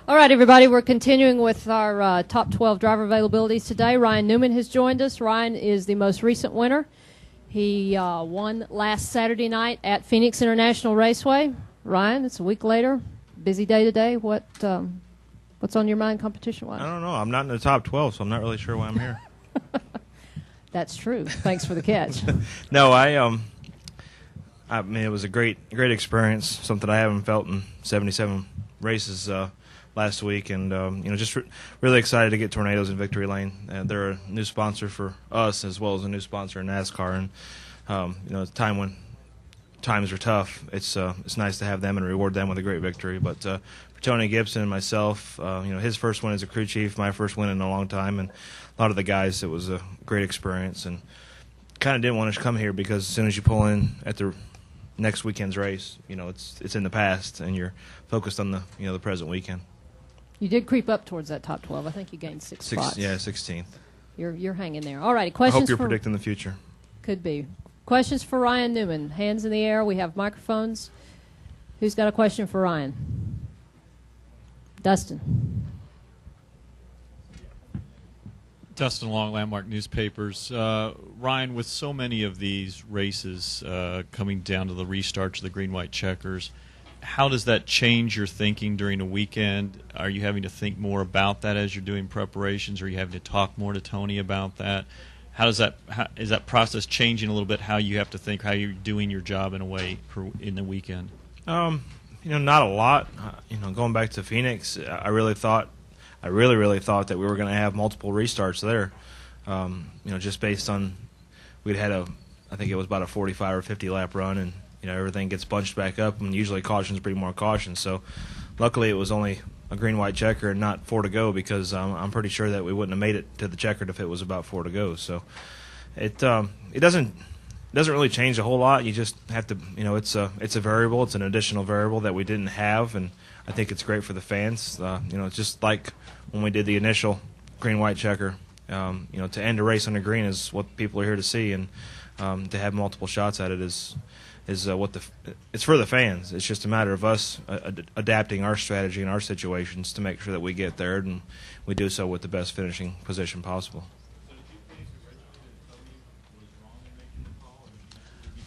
All right, everybody, we're continuing with our top 12 driver availabilities today. Ryan Newman has joined us. Ryan is the most recent winner. He won last Saturday night at Phoenix International Raceway. Ryan, it's a week later. Busy day today. What's on your mind competition-wise? I don't know. I'm not in the top 12, so I'm not really sure why I'm here. That's true. Thanks for the catch. No, I mean, it was a great experience, something I haven't felt in 77 races last week, and just really excited to get Tornadoes in victory lane. They're a new sponsor for us as well as a new sponsor in NASCAR, and it's a time when times are tough. It's nice to have them and reward them with a great victory. But for Tony Gibson and myself, his first win as a crew chief, my first win in a long time, and a lot of the guys, it was a great experience, and kind of didn't want to come here because as soon as you pull in at the next weekend's race, it's in the past, and you're focused on the present weekend. You did creep up towards that top 12. I think you gained six spots. Yeah, 16th. You're hanging there. All righty. Questions. I hope you're predicting the future. Could be. Questions for Ryan Newman. Hands in the air. We have microphones. Who's got a question for Ryan? Dustin. Dustin Long, Landmark Newspapers. Ryan, with so many of these races coming down to the restarts of the green-white checkers, how does that change your thinking during a weekend? Are you having to think more about that as you're doing preparations? Are you having to talk more to Tony about that? Is that process changing a little bit, how you have to think, how you're doing your job in a way in the weekend? Not a lot. Going back to Phoenix, I really thought that we were going to have multiple restarts there. Just based on I think it was about a 45 or 50 lap run, and everything gets bunched back up, and usually cautions bring more caution. So luckily it was only a green-white checker and not 4 to go, because I'm pretty sure that we wouldn't have made it to the checkered if it was about 4 to go. So it doesn't really change a whole lot. You just have to, it's a variable. It's an additional variable that we didn't have, and I think it's great for the fans. It's just like when we did the initial green-white checker. To end a race on the green is what people are here to see, and to have multiple shots at it is it's for the fans. It's just a matter of us adapting our strategy and our situations to make sure that we get there, and we do so with the best finishing position possible.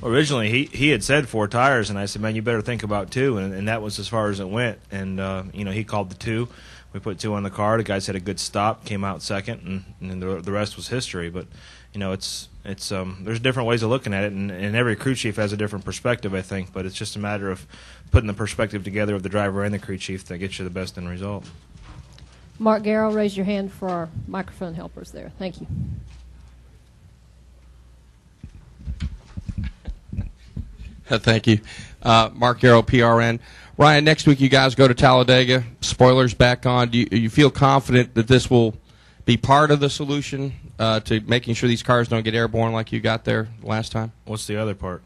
Originally, he had said 4 tires, and I said, man, you better think about 2, and that was as far as it went. And he called the 2. We put 2 on the car. The guys had a good stop, came out second, and the rest was history. But it's there's different ways of looking at it, and every crew chief has a different perspective, I think. But it's just a matter of putting the perspective together of the driver and the crew chief that gets you the best end result. Mark Garrow, raise your hand for our microphone helpers there. Thank you. Thank you. Mark Garrow, PRN. Ryan, next week you guys go to Talladega. Spoilers back on. Do you feel confident that this will be part of the solution to making sure these cars don't get airborne like you got there last time? What's the other part?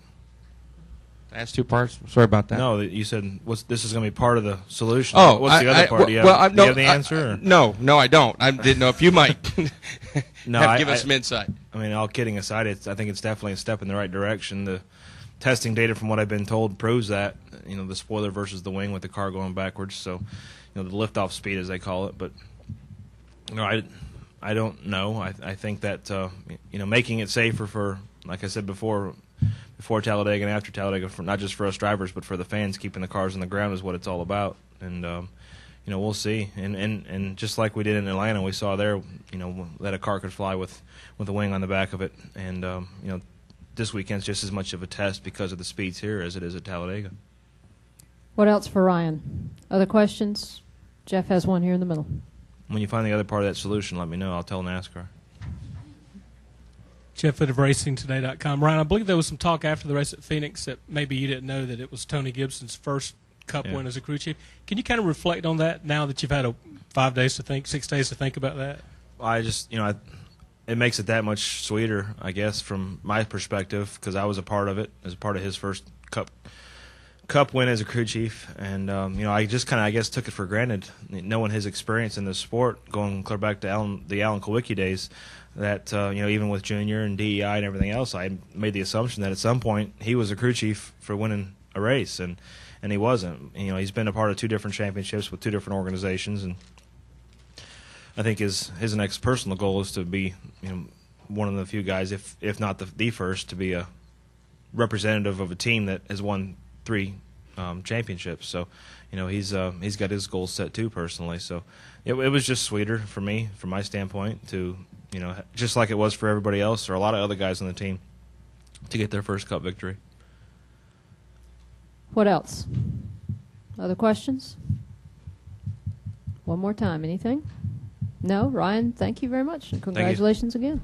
That's 2 parts? Sorry about that. No, you said this is going to be part of the solution. Oh, what's the other part? Do you have the answer? No, I don't. I didn't know if you might give us some insight. I mean, all kidding aside, I think it's definitely a step in the right direction. The testing data, from what I've been told, proves that, the spoiler versus the wing with the car going backwards. So, the liftoff speed, as they call it. But, I don't know. I think that, making it safer for, like I said before Talladega and after Talladega, for not just for us drivers, but for the fans, keeping the cars on the ground is what it's all about. And, we'll see. And just like we did in Atlanta, we saw there, that a car could fly with a wing on the back of it. And, this weekend's just as much of a test because of the speeds here as it is at Talladega. What else for Ryan? Other questions? Jeff has one here in the middle. When you find the other part of that solution, let me know. I'll tell NASCAR. Jeff at RacingToday.com. Ryan, I believe there was some talk after the race at Phoenix that maybe you didn't know that it was Tony Gibson's first Cup win as a crew chief. Can you kind of reflect on that now that you've had 6 days to think about that? I just, it makes it that much sweeter, I guess, from my perspective, because I was a part of it, as a part of his first Cup win as a crew chief. And, I just kind of, I guess, took it for granted, knowing his experience in this sport, going clear back to the Alan Kulwicki days, that, even with Junior and DEI and everything else, I made the assumption that at some point he was a crew chief for winning a race, and he wasn't. You know, he's been a part of 2 different championships with 2 different organizations, and I think his next personal goal is to be, you know, one of the few guys, if not the first, to be a representative of a team that has won 3 championships. So, you know, he's got his goals set too personally. So it was just sweeter for me, from my standpoint, to, you know, just like it was for everybody else or a lot of other guys on the team, to get their first Cup victory. What else? Other questions? One more time. Anything? No? Ryan, thank you very much, and congratulations again.